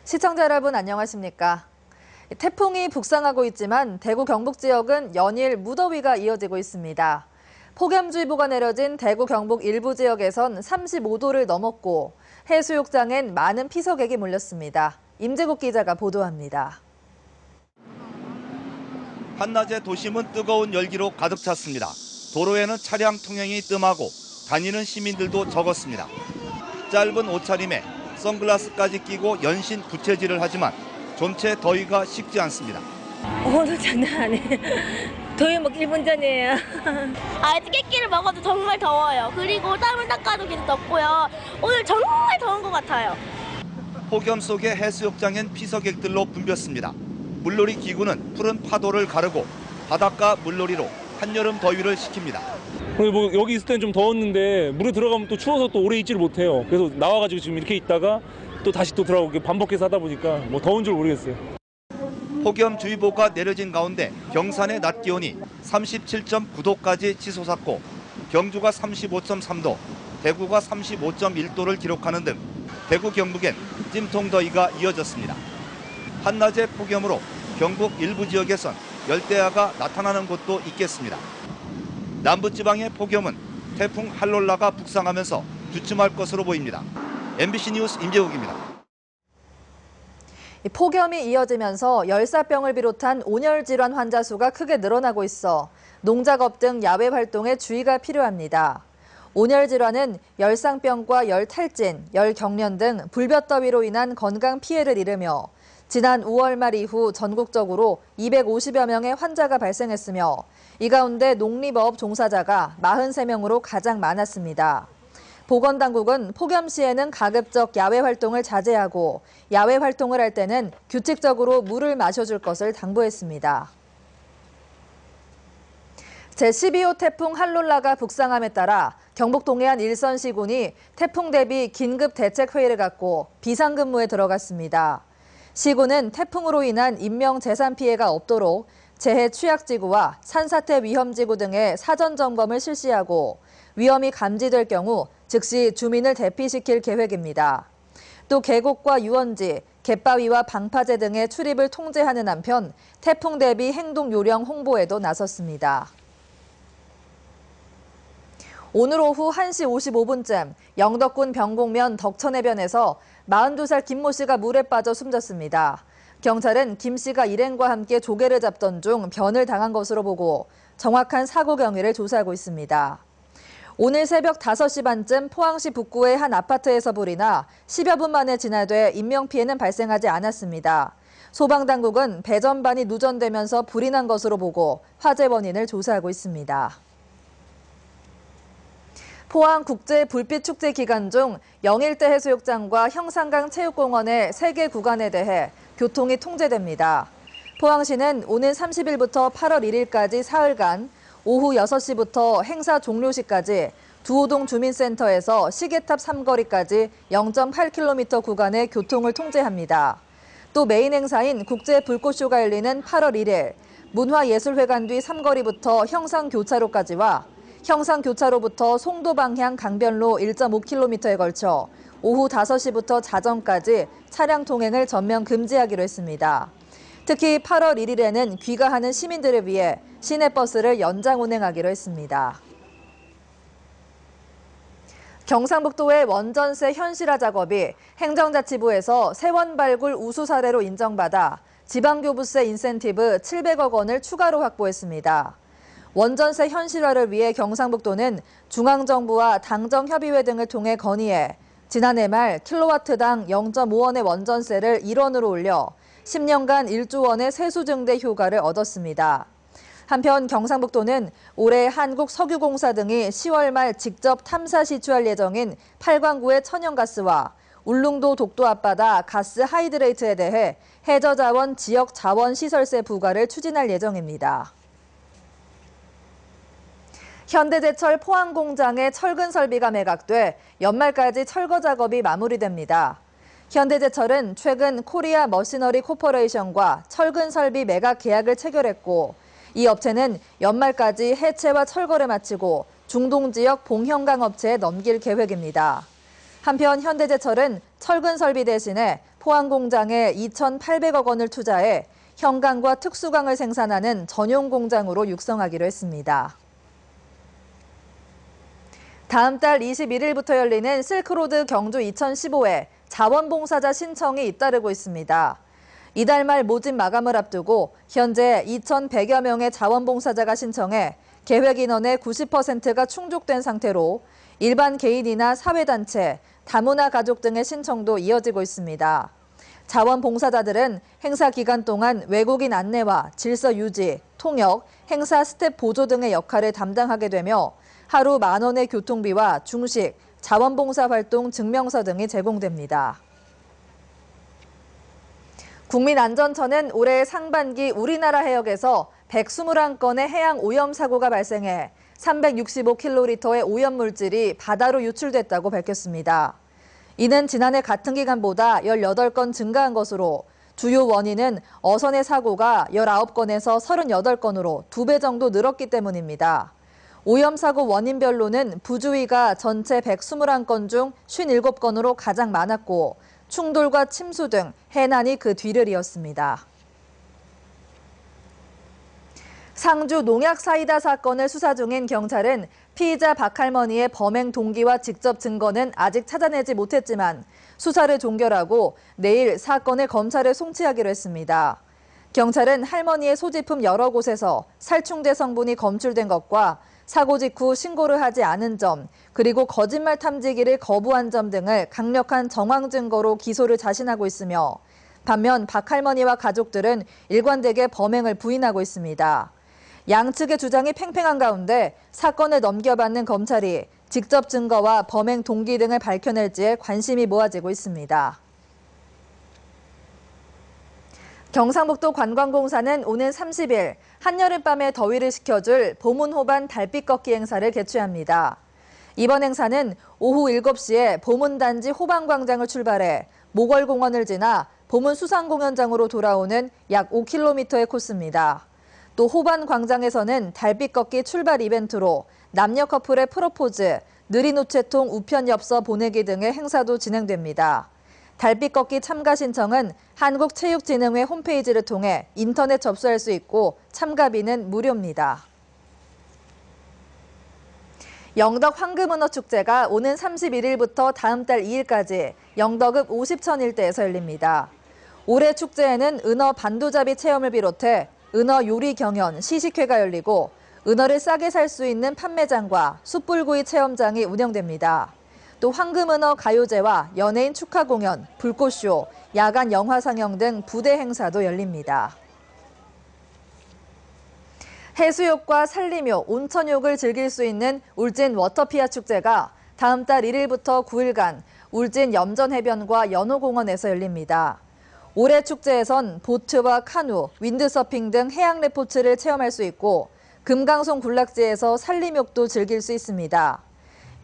시청자 여러분 안녕하십니까? 태풍이 북상하고 있지만 대구 경북 지역은 연일 무더위가 이어지고 있습니다. 폭염주의보가 내려진 대구 경북 일부 지역에선 35도를 넘었고 해수욕장엔 많은 피서객이 몰렸습니다. 임재국 기자가 보도합니다. 한낮에 도심은 뜨거운 열기로 가득 찼습니다. 도로에는 차량 통행이 뜸하고 다니는 시민들도 적었습니다. 짧은 옷차림에 선글라스까지 끼고 연신 부채질을 하지만 좀채 더위가 식지 않습니다. 오늘 장난 아니에요. 더위 먹기 1분 전이에요. 깨끼를 먹어도 정말 더워요. 그리고 땀을 닦아도 계속 덥고요. 오늘 정말 더운 것 같아요. 폭염 속의 해수욕장엔 피서객들로 붐볐습니다. 물놀이 기구는 푸른 파도를 가르고 바닷가 물놀이로 한여름 더위를 식힙니다. 뭐 여기 있을 때는 좀 더웠는데 물에 들어가면 또 추워서 또 오래 있지를 못해요. 그래서 나와가지고 지금 이렇게 있다가 또 다시 또 들어가고 반복해서 하다 보니까 뭐 더운 줄 모르겠어요. 폭염주의보가 내려진 가운데 경산의 낮 기온이 37.9도까지 치솟았고 경주가 35.3도, 대구가 35.1도를 기록하는 등 대구 경북엔 찜통더위가 이어졌습니다. 한낮의 폭염으로 경북 일부 지역에선 열대야가 나타나는 곳도 있겠습니다. 남부지방의 폭염은 태풍 할롤라가 북상하면서 주춤할 것으로 보입니다. MBC 뉴스 임재욱입니다. 폭염이 이어지면서 열사병을 비롯한 온열 질환 환자 수가 크게 늘어나고 있어 농작업 등 야외 활동에 주의가 필요합니다. 온열 질환은 열상병과 열탈진, 열경련 등 불볕더위로 인한 건강 피해를 이르며 지난 5월 말 이후 전국적으로 250여 명의 환자가 발생했으며 이 가운데 농림업 종사자가 43명으로 가장 많았습니다. 보건당국은 폭염 시에는 가급적 야외 활동을 자제하고 야외 활동을 할 때는 규칙적으로 물을 마셔줄 것을 당부했습니다. 제12호 태풍 할롤라가 북상함에 따라 경북 동해안 일선시군이 태풍 대비 긴급 대책회의를 갖고 비상근무에 들어갔습니다. 시군은 태풍으로 인한 인명 재산 피해가 없도록 재해 취약지구와 산사태 위험지구 등의 사전 점검을 실시하고 위험이 감지될 경우 즉시 주민을 대피시킬 계획입니다. 또 계곡과 유원지, 갯바위와 방파제 등의 출입을 통제하는 한편 태풍 대비 행동 요령 홍보에도 나섰습니다. 오늘 오후 1시 55분쯤 영덕군 병곡면 덕천해변에서 42살 김모 씨가 물에 빠져 숨졌습니다. 경찰은 김 씨가 일행과 함께 조개를 잡던 중 변을 당한 것으로 보고 정확한 사고 경위를 조사하고 있습니다. 오늘 새벽 5시 반쯤 포항시 북구의 한 아파트에서 불이 나 10여 분 만에 진화돼 인명피해는 발생하지 않았습니다. 소방당국은 배전반이 누전되면서 불이 난 것으로 보고 화재 원인을 조사하고 있습니다. 포항 국제 불빛 축제 기간 중 영일대 해수욕장과 형산강 체육공원의 3개 구간에 대해 교통이 통제됩니다. 포항시는 오는 30일부터 8월 1일까지 사흘간 오후 6시부터 행사 종료시까지 두호동 주민센터에서 시계탑 삼거리까지 0.8km 구간의 교통을 통제합니다. 또 메인 행사인 국제 불꽃쇼가 열리는 8월 1일 문화예술회관 뒤 삼거리부터 형산교차로까지와 형산교차로부터 송도 방향 강변로 1.5km에 걸쳐 오후 5시부터 자정까지 차량 통행을 전면 금지하기로 했습니다. 특히 8월 1일에는 귀가하는 시민들을 위해 시내버스를 연장 운행하기로 했습니다. 경상북도의 원전세 현실화 작업이 행정자치부에서 세원 발굴 우수 사례로 인정받아 지방교부세 인센티브 700억 원을 추가로 확보했습니다. 원전세 현실화를 위해 경상북도는 중앙정부와 당정협의회 등을 통해 건의해 지난해 말 킬로와트당 0.5원의 원전세를 1원으로 올려 10년간 1조 원의 세수 증대 효과를 얻었습니다. 한편 경상북도는 올해 한국석유공사 등이 10월 말 직접 탐사 시추할 예정인 팔광구의 천연가스와 울릉도 독도 앞바다 가스 하이드레이트에 대해 해저자원 지역 자원 시설세 부과를 추진할 예정입니다. 현대제철 포항공장의 철근 설비가 매각돼 연말까지 철거 작업이 마무리됩니다. 현대제철은 최근 코리아 머시너리 코퍼레이션과 철근 설비 매각 계약을 체결했고 이 업체는 연말까지 해체와 철거를 마치고 중동 지역 봉형강 업체에 넘길 계획입니다. 한편 현대제철은 철근 설비 대신에 포항 공장에 2,800억 원을 투자해 형광과 특수광을 생산하는 전용 공장으로 육성하기로 했습니다. 다음 달 21일부터 열리는 실크로드 경주 2015회 자원봉사자 신청이 잇따르고 있습니다. 이달 말 모집 마감을 앞두고 현재 2,100여 명의 자원봉사자가 신청해 계획 인원의 90%가 충족된 상태로 일반 개인이나 사회단체, 다문화 가족 등의 신청도 이어지고 있습니다. 자원봉사자들은 행사 기간 동안 외국인 안내와 질서 유지, 통역, 행사 스텝 보조 등의 역할을 담당하게 되며 하루 10,000원의 교통비와 중식, 자원봉사 활동 증명서 등이 제공됩니다. 국민안전처는 올해 상반기 우리나라 해역에서 121건의 해양 오염 사고가 발생해 365킬로리터의 오염물질이 바다로 유출됐다고 밝혔습니다. 이는 지난해 같은 기간보다 18건 증가한 것으로 주요 원인은 어선의 사고가 19건에서 38건으로 2배 정도 늘었기 때문입니다. 오염사고 원인별로는 부주의가 전체 121건 중 57건으로 가장 많았고 충돌과 침수 등 해난이 그 뒤를 이었습니다. 상주 농약 사이다 사건을 수사 중인 경찰은 피의자 박 할머니의 범행 동기와 직접 증거는 아직 찾아내지 못했지만 수사를 종결하고 내일 사건을 검찰에 송치하기로 했습니다. 경찰은 할머니의 소지품 여러 곳에서 살충제 성분이 검출된 것과 사고 직후 신고를 하지 않은 점, 그리고 거짓말 탐지기를 거부한 점 등을 강력한 정황 증거로 기소를 자신하고 있으며 반면 박 할머니와 가족들은 일관되게 범행을 부인하고 있습니다. 양측의 주장이 팽팽한 가운데 사건을 넘겨받는 검찰이 직접 증거와 범행 동기 등을 밝혀낼지에 관심이 모아지고 있습니다. 경상북도 관광공사는 오는 30일 한여름밤의 더위를 식혀줄 보문호반 달빛 걷기 행사를 개최합니다. 이번 행사는 오후 7시에 보문단지 호반광장을 출발해 모걸공원을 지나 보문수상공연장으로 돌아오는 약 5km의 코스입니다. 또 호반광장에서는 달빛 걷기 출발 이벤트로 남녀 커플의 프로포즈, 느린 우체통 우편 엽서 보내기 등의 행사도 진행됩니다. 달빛 걷기 참가 신청은 한국체육진흥회 홈페이지를 통해 인터넷 접수할 수 있고 참가비는 무료입니다. 영덕 황금은어축제가 오는 31일부터 다음 달 2일까지 영덕읍 50천 일대에서 열립니다. 올해 축제에는 은어 반도잡이 체험을 비롯해 은어 요리 경연, 시식회가 열리고 은어를 싸게 살 수 있는 판매장과 숯불구이 체험장이 운영됩니다. 또 황금은어 가요제와 연예인 축하 공연, 불꽃쇼, 야간 영화 상영 등 부대 행사도 열립니다. 해수욕과 산림욕, 온천욕을 즐길 수 있는 울진 워터피아 축제가 다음 달 1일부터 9일간 울진 염전해변과 연호공원에서 열립니다. 올해 축제에선 보트와 카누, 윈드서핑 등 해양 레포츠를 체험할 수 있고 금강송 군락지에서 산림욕도 즐길 수 있습니다.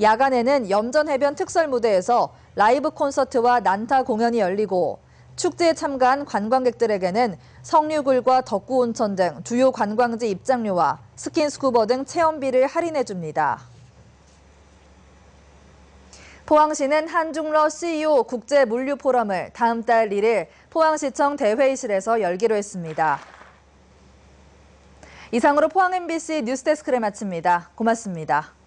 야간에는 염전해변 특설 무대에서 라이브 콘서트와 난타 공연이 열리고 축제에 참가한 관광객들에게는 석류굴과 덕구온천 등 주요 관광지 입장료와 스킨스쿠버 등 체험비를 할인해 줍니다. 포항시는 한중러 CEO 국제물류 포럼을 다음 달 1일 포항시청 대회의실에서 열기로 했습니다. 이상으로 포항 MBC 뉴스데스크를 마칩니다. 고맙습니다.